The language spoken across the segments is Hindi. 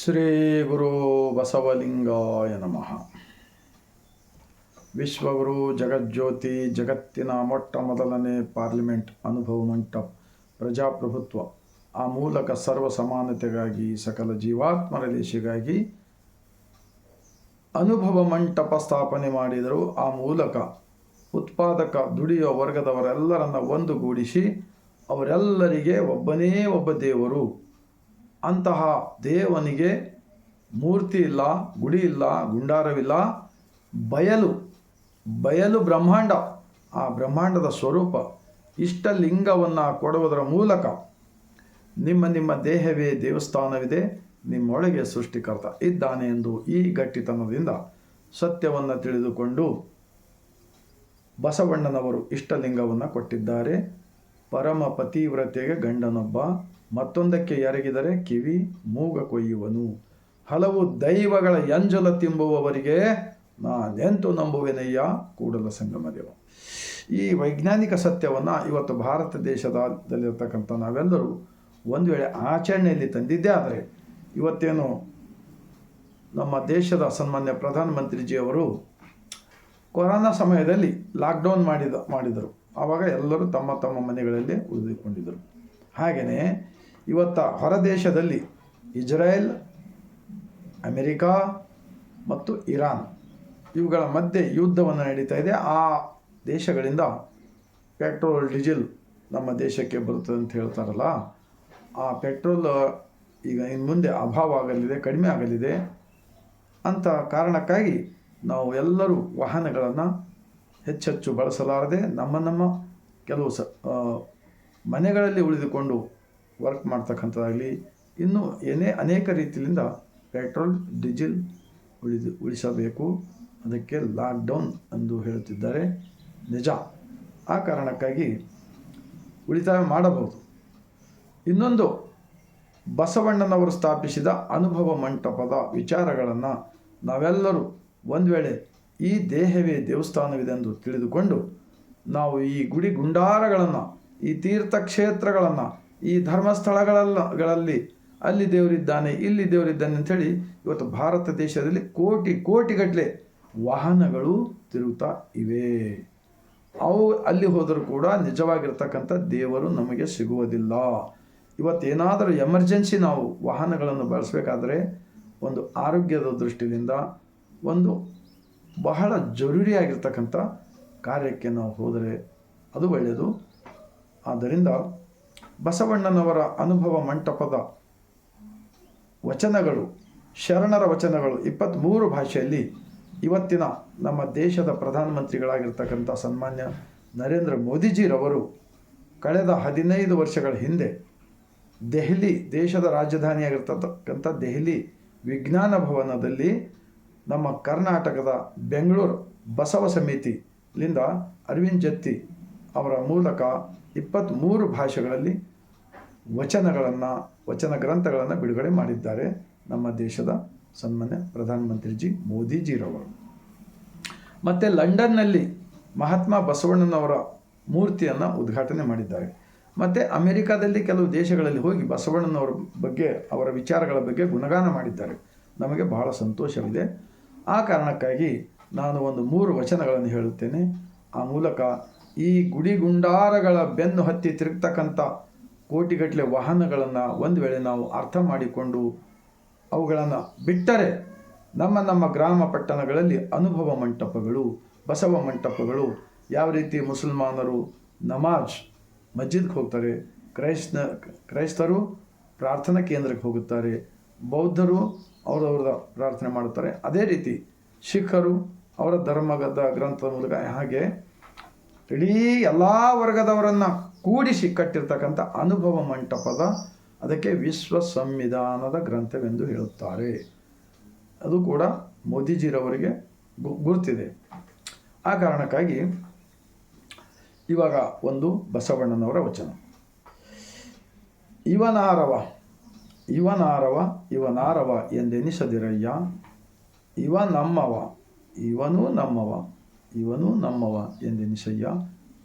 ಶ್ರೀ ಗುರು ಬಸವಲಿಂಗಾಯ ನಮಃ. ವಿಶ್ವಗುರು ಜಗಜ್ಯೋತಿ ಜಗತ್ತಿನ ಮೊಟ್ಟ ಮೊದಲನೇ ಪಾರ್ಲಿಮೆಂಟ್ ಅನುಭವ ಮಂಟಪ ಪ್ರಜಾಪ್ರಭುತ್ವ, ಆ ಮೂಲಕ ಸರ್ವ ಸಮಾನತೆಗಾಗಿ ಸಕಲ ಜೀವಾತ್ಮರ ಲೇಷಿಗಾಗಿ ಅನುಭವ ಮಂಟಪ ಸ್ಥಾಪನೆ ಮಾಡಿದರು. ಆ ಮೂಲಕ ಉತ್ಪಾದಕ ದುಡಿಯುವ ವರ್ಗದವರೆಲ್ಲರನ್ನು ಒಂದುಗೂಡಿಸಿ ಅವರೆಲ್ಲರಿಗೆ ಒಬ್ಬನೇ ಒಬ್ಬ ದೇವರು, ಅಂತಹ ದೇವನಿಗೆ ಮೂರ್ತಿ ಇಲ್ಲ, ಗುಡಿ ಇಲ್ಲ, ಗುಂಡಾರವಿಲ್ಲ, ಬಯಲು ಬ್ರಹ್ಮಾಂಡ, ಆ ಬ್ರಹ್ಮಾಂಡದ ಸ್ವರೂಪ ಇಷ್ಟಲಿಂಗವನ್ನು ಕೊಡುವುದರ ಮೂಲಕ ನಿಮ್ಮ ದೇಹವೇ ದೇವಸ್ಥಾನವಿದೆ, ನಿಮ್ಮೊಳಗೆ ಸೃಷ್ಟಿಕರ್ತ ಇದ್ದಾನೆ ಎಂದು ಈ ಗಟ್ಟಿತನದಿಂದ ಸತ್ಯವನ್ನು ತಿಳಿದುಕೊಂಡು ಬಸವಣ್ಣನವರು ಇಷ್ಟಲಿಂಗವನ್ನು ಕೊಟ್ಟಿದ್ದಾರೆ. ಪರಮ ಪತಿವ್ರತೆಗೆ ಗಂಡನೊಬ್ಬ, ಮತ್ತೊಂದಕ್ಕೆ ಎರಗಿದರೆ ಕಿವಿ ಮೂಗ ಕೊಯ್ಯುವನು, ಹಲವು ದೈವಗಳ ಎಂಜಲ ತಿಂಬುವವರಿಗೆ ನಾನೆಂತೂ ನಂಬುವೆನಯ್ಯ ಕೂಡಲ ಸಂಗಮ ದೇವ. ಈ ವೈಜ್ಞಾನಿಕ ಸತ್ಯವನ್ನು ಇವತ್ತು ಭಾರತ ದೇಶದಲ್ಲಿರ್ತಕ್ಕಂಥ ನಾವೆಲ್ಲರೂ ಒಂದು ವೇಳೆ ಆಚರಣೆಯಲ್ಲಿ ತಂದಿದ್ದೇ ಆದರೆ, ಇವತ್ತೇನು ನಮ್ಮ ದೇಶದ ಸನ್ಮಾನ್ಯ ಪ್ರಧಾನಮಂತ್ರಿಜಿಯವರು ಕೊರೋನಾ ಸಮಯದಲ್ಲಿ ಲಾಕ್ಡೌನ್ ಮಾಡಿದರು. ಆವಾಗ ಎಲ್ಲರೂ ತಮ್ಮ ತಮ್ಮ ಮನೆಗಳಲ್ಲಿ ಉಳಿದುಕೊಂಡಿದ್ದರು. ಹಾಗೆಯೇ ಇವತ್ತು ಹೊರ ದೇಶದಲ್ಲಿ ಇಜ್ರಾಯೆಲ್, ಅಮೆರಿಕಾ ಮತ್ತು ಇರಾನ್ ಇವುಗಳ ಮಧ್ಯೆ ಯುದ್ಧವನ್ನು ನಡೀತಾ ಇದೆ. ಆ ದೇಶಗಳಿಂದ ಪೆಟ್ರೋಲ್, ಡೀಸೆಲ್ ನಮ್ಮ ದೇಶಕ್ಕೆ ಬರುತ್ತದೆ ಅಂತ ಹೇಳ್ತಾರಲ್ಲ, ಆ ಪೆಟ್ರೋಲ್ ಈಗ ಇನ್ನು ಮುಂದೆ ಅಭಾವ ಆಗಲಿದೆ, ಕಡಿಮೆ ಆಗಲಿದೆ ಅಂತ ಕಾರಣಕ್ಕಾಗಿ ನಾವು ಎಲ್ಲರೂ ವಾಹನಗಳನ್ನು ಹೆಚ್ಚೆಚ್ಚು ಬಳಸಲಾರದೆ ನಮ್ಮ ಕೆಲವು ಮನೆಗಳಲ್ಲಿ ಉಳಿದುಕೊಂಡು ವರ್ಕ್ ಮಾಡ್ತಕ್ಕಂಥದ್ದಾಗಲಿ, ಇನ್ನೂ ಅನೇಕ ರೀತಿಯಿಂದ ಪೆಟ್ರೋಲ್, ಡೀಸೆಲ್ ಉಳಿಸಬೇಕು. ಅದಕ್ಕೆ ಲಾಕ್ಡೌನ್ ಎಂದು ಹೇಳುತ್ತಿದ್ದಾರೆ. ನಿಜ, ಆ ಕಾರಣಕ್ಕಾಗಿ ಉಳಿತಾಯ ಮಾಡಬಹುದು. ಇನ್ನೊಂದು, ಬಸವಣ್ಣನವರು ಸ್ಥಾಪಿಸಿದ ಅನುಭವ ಮಂಟಪದ ವಿಚಾರಗಳನ್ನು ನಾವೆಲ್ಲರೂ ಒಂದು ವೇಳೆ ಈ ದೇಹವೇ ದೇವಸ್ಥಾನವಿದೆ ಎಂದು ತಿಳಿದುಕೊಂಡು ನಾವು ಈ ಗುಡಿ ಗುಂಡಾರಗಳನ್ನು, ಈ ತೀರ್ಥಕ್ಷೇತ್ರಗಳನ್ನು, ಈ ಧರ್ಮಸ್ಥಳಗಳಲ್ಲಿ ಅಲ್ಲಿ ದೇವರಿದ್ದಾನೆ, ಇಲ್ಲಿ ದೇವರಿದ್ದಾನೆ ಅಂಥೇಳಿ ಇವತ್ತು ಭಾರತ ದೇಶದಲ್ಲಿ ಕೋಟಿಗಟ್ಟಲೆ ವಾಹನಗಳು ತಿರುಗುತ್ತಾ ಇವೆ. ಅವು ಅಲ್ಲಿ ಹೋದರೂ ಕೂಡ ನಿಜವಾಗಿರ್ತಕ್ಕಂಥ ದೇವರು ನಮಗೆ ಸಿಗುವುದಿಲ್ಲ. ಇವತ್ತೇನಾದರೂ ಎಮರ್ಜೆನ್ಸಿ ನಾವು ವಾಹನಗಳನ್ನು ಬಳಸಬೇಕಾದ್ರೆ ಒಂದು ಆರೋಗ್ಯದ ದೃಷ್ಟಿಯಿಂದ ಒಂದು ಬಹಳ ಜರೂರಿಯಾಗಿರ್ತಕ್ಕಂಥ ಕಾರ್ಯಕ್ಕೆ ನಾವು ಹೋದರೆ ಅದು ಒಳ್ಳೆಯದು. ಆದ್ದರಿಂದ ಬಸವಣ್ಣನವರ ಅನುಭವ ಮಂಟಪದ ವಚನಗಳು, ಶರಣರ ವಚನಗಳು 23 ಭಾಷೆಯಲ್ಲಿ ಇವತ್ತಿನ ನಮ್ಮ ದೇಶದ ಪ್ರಧಾನಮಂತ್ರಿಗಳಾಗಿರ್ತಕ್ಕಂಥ ಸನ್ಮಾನ್ಯ ನರೇಂದ್ರ ಮೋದಿಜಿರವರು ಕಳೆದ 15 ವರ್ಷಗಳ ಹಿಂದೆ ದೇಶದ ರಾಜಧಾನಿಯಾಗಿರ್ತಕ್ಕಂಥ ದೆಹಲಿ ವಿಜ್ಞಾನ ಭವನದಲ್ಲಿ ನಮ್ಮ ಕರ್ನಾಟಕದ ಬೆಂಗಳೂರು ಬಸವ ಸಮಿತಿಲಿಂದ ಅರವಿಂದ್ ಜತ್ತಿ ಅವರ ಮೂಲಕ 23 ಭಾಷೆಗಳಲ್ಲಿ ವಚನ ಗ್ರಂಥಗಳನ್ನು ಬಿಡುಗಡೆ ಮಾಡಿದ್ದಾರೆ ನಮ್ಮ ದೇಶದ ಸನ್ಮಾನ್ಯ ಪ್ರಧಾನಮಂತ್ರಿಜಿ ಮೋದಿಜಿರವರು. ಮತ್ತು ಲಂಡನ್ನಲ್ಲಿ ಮಹಾತ್ಮ ಬಸವಣ್ಣನವರ ಮೂರ್ತಿಯನ್ನು ಉದ್ಘಾಟನೆ ಮಾಡಿದ್ದಾರೆ. ಮತ್ತು ಅಮೆರಿಕಾದಲ್ಲಿ ಕೆಲವು ದೇಶಗಳಲ್ಲಿ ಹೋಗಿ ಬಸವಣ್ಣನವರ ಬಗ್ಗೆ, ಅವರ ವಿಚಾರಗಳ ಬಗ್ಗೆ ಗುಣಗಾನ ಮಾಡಿದ್ದಾರೆ. ನಮಗೆ ಬಹಳ ಸಂತೋಷವಿದೆ. ಆ ಕಾರಣಕ್ಕಾಗಿ ನಾನು ಒಂದು 3 ವಚನಗಳನ್ನು ಹೇಳುತ್ತೇನೆ. ಆ ಮೂಲಕ ಈ ಗುಡಿಗುಂಡಾರಗಳ ಬೆನ್ನು ಹತ್ತಿ ತಿರುಗ್ತಕ್ಕಂಥ ಕೋಟಿಗಟ್ಟಲೆ ವಾಹನಗಳನ್ನು ಒಂದು ವೇಳೆ ನಾವು ಅರ್ಥ ಮಾಡಿಕೊಂಡು ಅವುಗಳನ್ನು ಬಿಟ್ಟರೆ ನಮ್ಮ ಗ್ರಾಮ ಪಟ್ಟಣಗಳಲ್ಲಿ ಅನುಭವ ಮಂಟಪಗಳು, ಬಸವ ಮಂಟಪಗಳು, ಯಾವ ರೀತಿ ಮುಸಲ್ಮಾನರು ಮಸ್ಜಿದ್ಗೆ ಹೋಗ್ತಾರೆ, ಕ್ರೈಸ್ತರು ಪ್ರಾರ್ಥನಾ ಕೇಂದ್ರಕ್ಕೆ ಹೋಗುತ್ತಾರೆ, ಬೌದ್ಧರು ಅವರವ್ರದ ಪ್ರಾರ್ಥನೆ ಮಾಡುತ್ತಾರೆ, ಅದೇ ರೀತಿ ಸಿಖ್ಖರು ಅವರ ಧರ್ಮದ ಗ್ರಂಥದ ಮೂಲಕ, ಹಾಗೆ ಇಡೀ ಎಲ್ಲ ವರ್ಗದವರನ್ನು ಕೂಡಿಸಿ ಕಟ್ಟಿರ್ತಕ್ಕಂಥ ಅನುಭವ ಮಂಟಪದ, ಅದಕ್ಕೆ ವಿಶ್ವ ಸಂವಿಧಾನದ ಗ್ರಂಥವೆಂದು ಹೇಳುತ್ತಾರೆ. ಅದು ಕೂಡ ಮೋದಿಜಿರವರಿಗೆ ಗುರುತಿದೆ. ಆ ಕಾರಣಕ್ಕಾಗಿ ಇವಾಗ ಒಂದು ಬಸವಣ್ಣನವರ ವಚನ. ಇವನಾರವ ಎಂದೆನಿಸದಿರಯ್ಯ, ಇವನು ನಮ್ಮವ ಎಂದೆನಿಸಯ್ಯ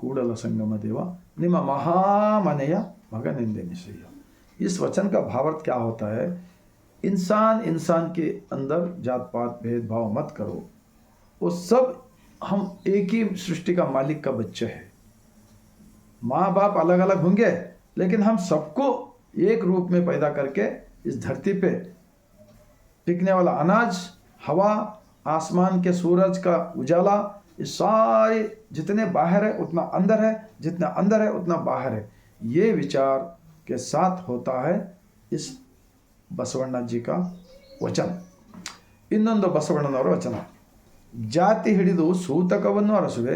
ಕೂಡಲ संगम देव, ನಿಮ್ಮ ಮಹಾಮನೆಯ ಮಗನೆಂದೆನಿಸಯ್ಯ. इस वचन का भावार्थ क्या होता है इंसान इंसान के अंदर जात पात भेदभाव मत करो। वो सब हम एक ही सृष्टि का मालिक का बच्चे हैं। माँ बाप अलग अलग होंगे, लेकिन हम सबको एक रूप में पैदा करके इस धरती पे पिकने वाला अनाज, हवा, आसमान के सूरज का उजाला, ये सारे जितने बाहर है उतना अंदर है, जितना अंदर है उतना बाहर है, ये विचार के साथ होता है इस बसवಣ್ಣ जी का वचन। ಇನ್ನೊಂದು ಬಸವಣ್ಣನವರ ವಚನ, ಜಾತಿ ಹಿಡಿದು ಸೂತಕವನ್ನು ಅರಸುವೆ,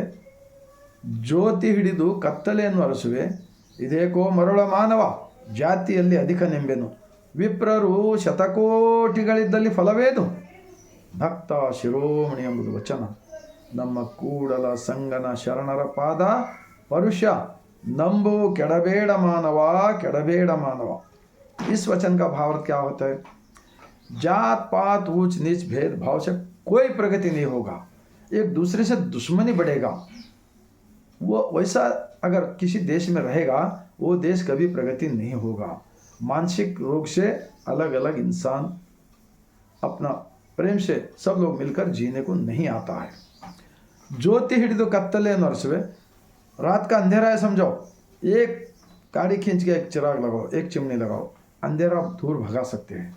ಜ್ಯೋತಿ ಹಿಡಿದು ಕತ್ತಲೆಯನ್ನು ಅರಸುವೆ, ಇದೇಕೋ ಮರುಳ ಮಾನವ ಜಾತಿಯಲ್ಲಿ ಅಧಿಕನೆಂಬೆನು, ವಿಪ್ರರು ಶತಕೋಟಿಗಳಿದ್ದಲ್ಲಿ ಫಲವೇದು, ಭಕ್ತ ಶಿರೋಮಣಿ ಎಂಬುದು ವಚನ। ನಮ್ಮ ಕೂಡಲ ಸಂಗನ ಶರಣರ ಪಾದ ಪರುಷ ನಂಬು ಕೆಡಬೇಡ ಮಾನವ, ಕೆಡಬೇಡ ಮಾನವ। इस वचन का भाव क्या होता है? जात पात ऊंच नीच भेदभाव से कोई प्रगति नहीं होगा, एक दूसरे से दुश्मनी बढ़ेगा। वो वैसा अगर किसी देश में रहेगा वो देश कभी प्रगति नहीं होगा। मानसिक रोग से अलग अलग इंसान अपना प्रेम से सब लोग मिलकर जीने को नहीं आता है। ज्योति हिडिदु कत्तले नरसवे, रात का अंधेरा है समझो, एक गाड़ी खींच के एक चिराग लगाओ, एक चिमनी लगाओ, अंधेरा दूर भगा सकते हैं।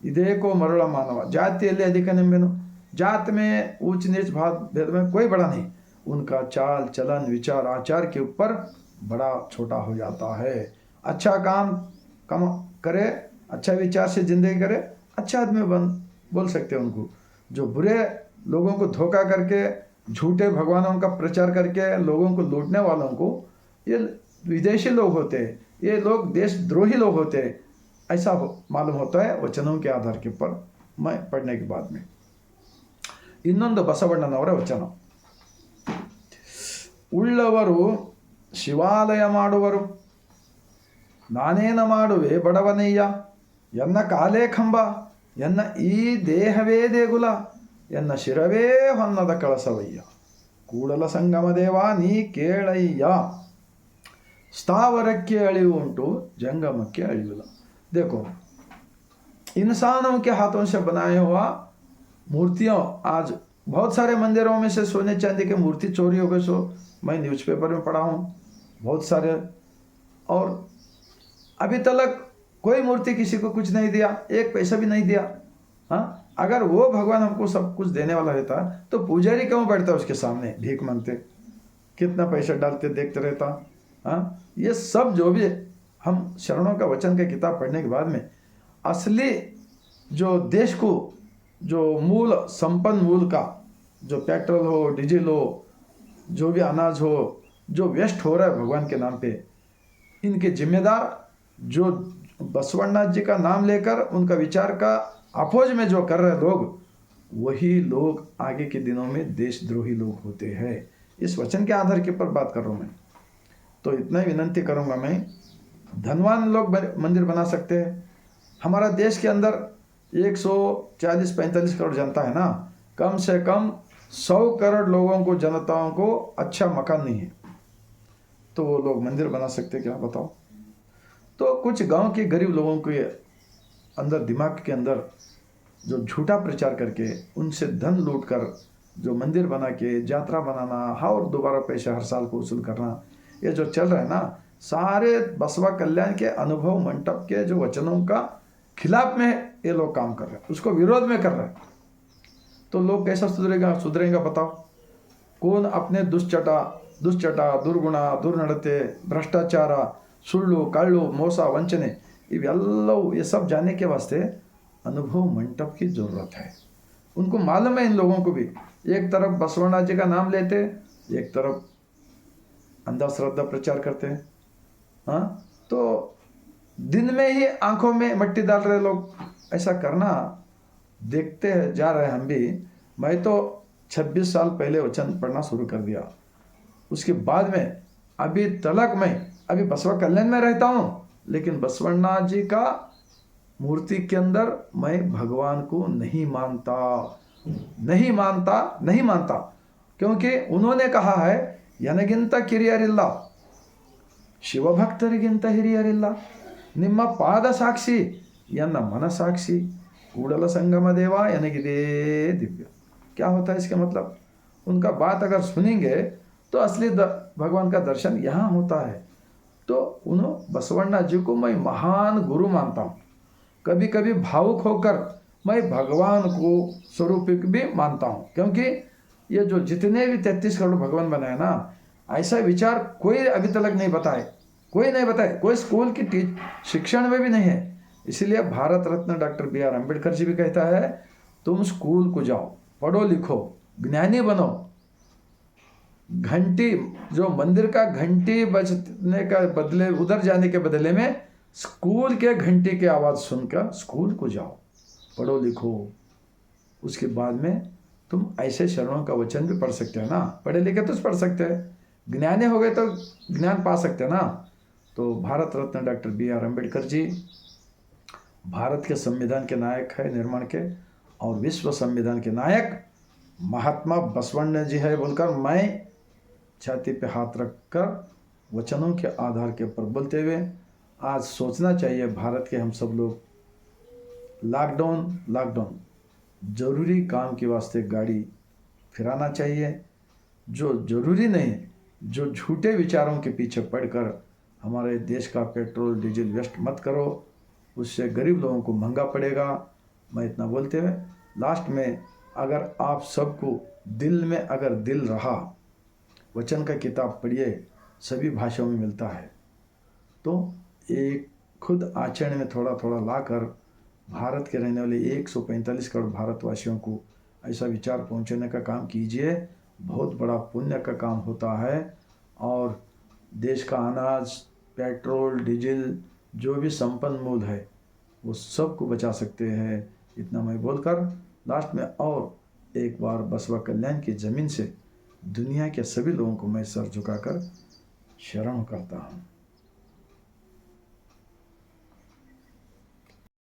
इदेको मरुಳ मानव जातिಯಲ್ಲಿ अधिक नेंबेनु, जात में ऊंच नीच भात भेद में कोई बड़ा नहीं, उनका चाल चलन विचार आचार के ऊपर बड़ा छोटा हो जाता है। अच्छा काम कम करे, अच्छा विचार से जिंदगी करे, अच्छा आदमी बन बोल सकते हैं उनको। जो बुरे लोगों को धोखा करके झूठे भगवानों का प्रचार करके लोगों को लूटने वालों को, ये विदेशी लोग होते हैं, ये लोग देशद्रोही लोग होते हैं, ऐसा मालूम होता है वचनों के आधार के ऊपर मैं पढ़ने के बाद में। ಇನ್ನೊಂದು ಬಸವಣ್ಣನವರ ವಚನ, ಉಳ್ಳವರು ಶಿವಾಲಯ ಮಾಡುವರು, ನಾನೇನ ಮಾಡುವೆ ಬಡವನಯ್ಯ, ಎನ್ನ ಕಾಲೇ ಕಂಬ, ಎನ್ನ ಈ ದೇಹವೇ ದೇಗುಲ, ಎನ್ನ ಶಿರವೇ ಹೊನ್ನದ ಕಳಸವಯ್ಯ, ಕೂಡಲ ಸಂಗಮ ದೇವ ನೀ ಕೇಳಯ್ಯ, स्थावरಕ್ಕೆ अழிவு उंटू जंगमಕ್ಕೆ अழிविಲ್ಲ। देखो, इंसानों के हाथों से बनाए हुआ मूर्तियों, आज बहुत सारे मंदिरों में से सोने चांदी की मूर्ति चोरी हो गई। सो मैं न्यूज़पेपर में पढ़ा हूँ बहुत सारे, और अभी तक कोई मूर्ति किसी को कुछ नहीं दिया, एक पैसा भी नहीं दिया। हाँ, अगर वो भगवान हमको सब कुछ देने वाला रहता तो पुजारी क्यों बैठता उसके सामने भीख मांगते, कितना पैसा डालते देखते रहता। हाँ, ये सब जो भी हम शरणों का वचन का किताब पढ़ने के बाद में असली जो देश को जो मूल संपन्न मूल का जो पेट्रोल हो, डीजल हो, जो भी अनाज हो, जो वेस्ट हो रहा है भगवान के नाम पे, इनके जिम्मेदार जो बसवಣ್ಣ जी का नाम लेकर उनका विचार का अपोज में जो कर रहे लोग, वही लोग आगे के दिनों में देशद्रोही लोग होते हैं। इस वचन के आधार के ऊपर बात कर रहा हूँ मैं। तो इतना ही विनंती करूँगा मैं, धनवान लोग मंदिर बना सकते हैं। हमारा देश के अंदर 140-45 करोड़ जनता है ना, कम से कम 100 करोड़ लोगों को, जनताओं को अच्छा मकान नहीं है, तो वो लोग मंदिर बना सकते क्या बताओ? तो कुछ गांव के गरीब लोगों के अंदर दिमाग के अंदर जो झूठा प्रचार करके उनसे धन लूट कर जो मंदिर बना के यात्रा बनाना, और दोबारा पैसा हर साल को वसूल करना, ये जो चल रहा है ना, सारे बसवा कल्याण के अनुभव मंडप के जो वचनों का खिलाफ में ये लोग काम कर रहे हैं, उसको विरोध में कर रहे हैं। तो लोग कैसा सुधरेगा बताओ? कौन अपने दुश्चಟ दुर्गुण दुर्नडते भ्रष्टाचार सुಳ್ಳು कल्लु मोस वंचने इवेल्लवू ये सब जाने के वास्ते अनुभव मंडप की ज़रूरत है। उनको मालूम है इन लोगों को भी, एक तरफ बसवಣ್ಣ जी का नाम लेते, एक तरफ अंधश्रद्धा प्रचार करते हैं। हाँ, तो दिन में ही आंखों में मट्टी डाल रहे लोग, ऐसा करना देखते जा रहे हैं हम भी। मैं तो 26 साल पहले वचन पढ़ना शुरू कर दिया, उसके बाद में अभी तलक मैं अभी बसवा कल्याण में रहता हूँ, लेकिन बसवಣ್ಣ जी का मूर्ति के अंदर मैं भगवान को नहीं मानता, क्योंकि उन्होंने कहा है ನನಗಿಂತ ಕಿರಿಯರಿಲ್ಲ, ಶಿವಭಕ್ತರಿಗಿಂತ ಹಿರಿಯರಿಲ್ಲ, ನಿಮ್ಮ ಪಾದ ಸಾಕ್ಷಿ यन्न मनसाक्षी कूड़ल संगम देवा यनगिदे दिव्य। क्या होता है इसका मतलब? उनका बात अगर सुनेंगे तो असली भगवान का दर्शन यहाँ होता है। तो उन्होंने बसवण्णा जी को मैं महान गुरु मानता हूँ। कभी कभी भावुक होकर मैं भगवान को स्वरूपिक भी मानता हूँ, क्योंकि ये जो जितने भी 33 करोड़ भगवान बनाए ना, ऐसा विचार कोई अभी तक नहीं बताए, कोई नहीं बताए, कोई स्कूल की शिक्षण में भी नहीं है। इसलिए भारत रत्न डॉक्टर B.R. अम्बेडकर जी भी कहता है, तुम स्कूल को जाओ, पढ़ो लिखो, ज्ञानी बनो। घंटी, जो मंदिर का घंटी बजने का बदले, उधर जाने के बदले में स्कूल के घंटी की आवाज़ सुनकर स्कूल को जाओ, पढ़ो लिखो। उसके बाद में तुम ऐसे शरणों का वचन भी पढ़ सकते हो ना, पढ़े लिखे तो पढ़ सकते हैं, ज्ञानी हो गए तो ज्ञान पा सकते हैं ना। तो भारत रत्न डॉक्टर B.R. अम्बेडकर जी भारत के संविधान के नायक है, निर्माण के, और विश्व संविधान के नायक महात्मा बसवण्ण जी है बोलकर मैं छाती पे हाथ रखकर वचनों के आधार के ऊपर बोलते हुए आज सोचना चाहिए, भारत के हम सब लोग लॉकडाउन जरूरी काम के वास्ते गाड़ी फिराना चाहिए। जो जरूरी नहीं, जो झूठे विचारों के पीछे पड़कर हमारे देश का पेट्रोल डीजल वेस्ट मत करो, उससे गरीब लोगों को महंगा पड़ेगा। मैं इतना बोलते हुए लास्ट में, अगर आप सबको दिल में अगर दिल रहा, वचन का किताब पढ़िए, सभी भाषाओं में मिलता है, तो एक खुद आचरण में थोड़ा थोड़ा लाकर भारत के रहने वाले 145 करोड़ भारतवासियों को ऐसा विचार पहुंचाने का काम कीजिए। बहुत बड़ा पुण्य का काम होता है, और देश का अनाज, पेट्रोल, डीजल, जो भी संपन्नमूल है वो सब को बचा सकते हैं। इतना मैं बोलकर लास्ट में और एक बार बसवा कल्याण की ज़मीन से दुनिया के सभी लोगों को मैं सर झुकाकर शरण करता हूँ।